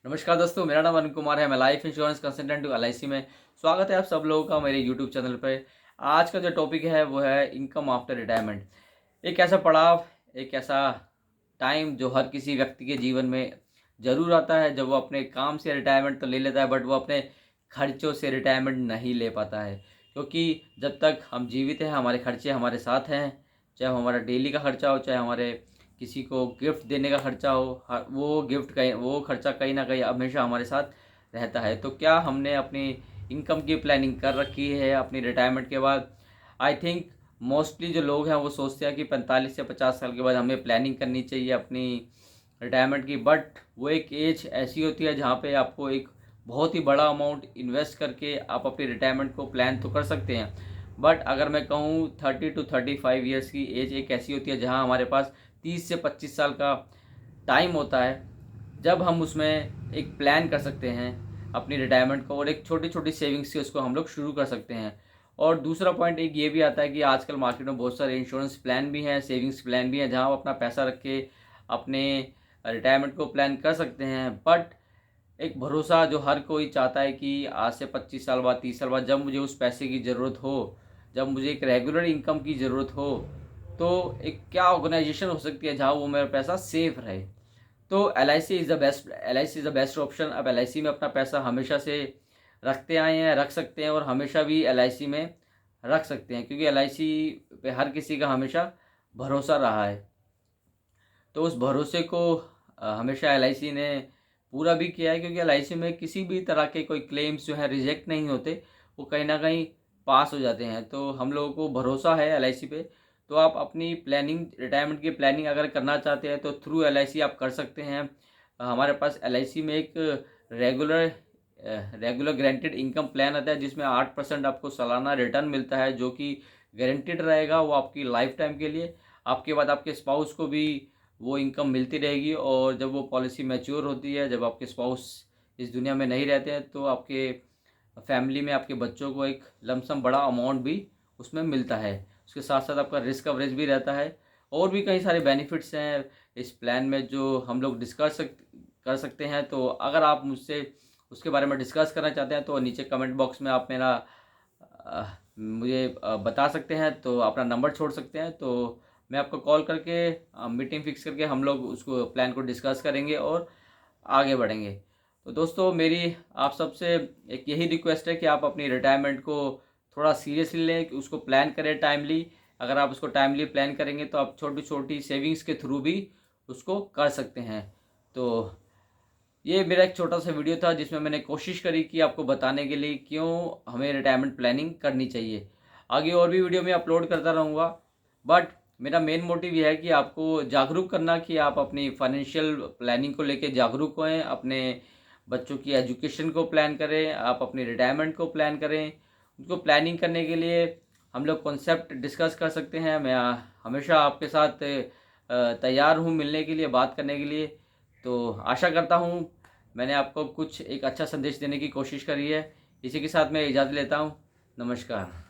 नमस्कार दोस्तों, मेरा नाम अरुण कुमार है। मैं लाइफ इंश्योरेंस कंसल्टेंट हूँ LIC में। स्वागत है आप सब लोगों का मेरे यूट्यूब चैनल पे। आज का जो टॉपिक है वो है इनकम आफ्टर रिटायरमेंट। एक ऐसा पड़ाव, एक ऐसा टाइम जो हर किसी व्यक्ति के जीवन में ज़रूर आता है जब वो अपने काम से रिटायरमेंट तो ले लेता है, बट वो अपने खर्चों से रिटायरमेंट नहीं ले पाता है। क्योंकि जब तक हम जीवित हैं हमारे खर्चे हमारे साथ हैं, चाहे वो हमारा डेली का खर्चा हो, चाहे हमारे किसी को गिफ्ट देने का खर्चा हो, वो खर्चा कहीं ना कहीं हमेशा हमारे साथ रहता है। तो क्या हमने अपनी इनकम की प्लानिंग कर रखी है अपनी रिटायरमेंट के बाद? आई थिंक मोस्टली जो लोग हैं वो सोचते हैं कि 45 से 50 साल के बाद हमें प्लानिंग करनी चाहिए अपनी रिटायरमेंट की। बट वो एक एज ऐसी होती है जहाँ पे आपको एक बहुत ही बड़ा अमाउंट इन्वेस्ट करके आप अपनी रिटायरमेंट को प्लान तो कर सकते हैं। बट अगर मैं कहूँ 30 to 35 ईयर्स की एज एक ऐसी होती है जहाँ हमारे पास 30 से 25 साल का टाइम होता है, जब हम उसमें एक प्लान कर सकते हैं अपनी रिटायरमेंट को और एक छोटी छोटी सेविंग्स से उसको हम लोग शुरू कर सकते हैं। और दूसरा पॉइंट एक ये भी आता है कि आजकल मार्केट में बहुत सारे इंश्योरेंस प्लान भी हैं, सेविंग्स प्लान भी हैं, जहां आप अपना पैसा रख के अपने रिटायरमेंट को प्लान कर सकते हैं। बट एक भरोसा जो हर कोई चाहता है कि आज से 25 साल बाद, 30 साल बाद जब मुझे उस पैसे की ज़रूरत हो, जब मुझे एक रेगुलर इनकम की ज़रूरत हो, तो एक क्या ऑर्गेनाइजेशन हो सकती है जहाँ वो मेरा पैसा सेफ रहे। तो L I C is the best option. अब LIC में अपना पैसा हमेशा से रखते आए हैं, रख सकते हैं और हमेशा भी LIC में रख सकते हैं, क्योंकि LIC पे हर किसी का हमेशा भरोसा रहा है। तो उस भरोसे को हमेशा LIC ने पूरा भी किया है, क्योंकि LIC में किसी भी तरह के कोई क्लेम्स जो है रिजेक्ट नहीं होते, वो कहीं ना कहीं पास हो जाते हैं। तो हम लोगों को भरोसा है LIC पे। तो आप अपनी प्लानिंग, रिटायरमेंट की प्लानिंग अगर करना चाहते हैं तो थ्रू LIC आप कर सकते हैं। हमारे पास LIC में एक regular regular guaranteed income plan आता है, जिसमें 8% आपको सालाना रिटर्न मिलता है, जो कि गारंटेड रहेगा वो आपकी लाइफ टाइम के लिए। आपके बाद आपके स्पाउस को भी वो इनकम मिलती रहेगी, और जब वो पॉलिसी मैच्योर होती है, जब आपके स्पाउस इस दुनिया में नहीं रहते हैं, तो आपके फैमिली में आपके बच्चों को एक लमसम बड़ा अमाउंट भी उसमें मिलता है। उसके साथ साथ आपका रिस्क कवरेज भी रहता है, और भी कई सारे बेनिफिट्स हैं इस प्लान में जो हम लोग कर सकते हैं। तो अगर आप मुझसे उसके बारे में डिस्कस करना चाहते हैं तो नीचे कमेंट बॉक्स में आप मुझे बता सकते हैं, तो अपना नंबर छोड़ सकते हैं। तो मैं आपको कॉल करके मीटिंग फिक्स करके हम लोग उसको प्लान को डिस्कस करेंगे और आगे बढ़ेंगे। तो दोस्तों, मेरी आप सबसे एक यही रिक्वेस्ट है कि आप अपनी रिटायरमेंट को थोड़ा सीरियसली लें, कि उसको प्लान करें टाइमली। अगर आप उसको टाइमली प्लान करेंगे तो आप छोटी छोटी सेविंग्स के थ्रू भी उसको कर सकते हैं। तो ये मेरा एक छोटा सा वीडियो था जिसमें मैंने कोशिश करी कि आपको बताने के लिए क्यों हमें रिटायरमेंट प्लानिंग करनी चाहिए। आगे और भी वीडियो मैं अपलोड करता रहूँगा, बट मेरा मेन मोटिव ये है कि आपको जागरूक करना, कि आप अपनी फाइनेंशियल प्लानिंग को लेके जागरूक होएं, अपने बच्चों की एजुकेशन को प्लान करें, आप अपनी रिटायरमेंट को प्लान करें। उनको प्लानिंग करने के लिए हम लोग कॉन्सेप्ट डिस्कस कर सकते हैं। मैं हमेशा आपके साथ तैयार हूँ मिलने के लिए, बात करने के लिए। तो आशा करता हूँ मैंने आपको कुछ एक अच्छा संदेश देने की कोशिश करी है। इसी के साथ मैं इजाज़त लेता हूँ। नमस्कार।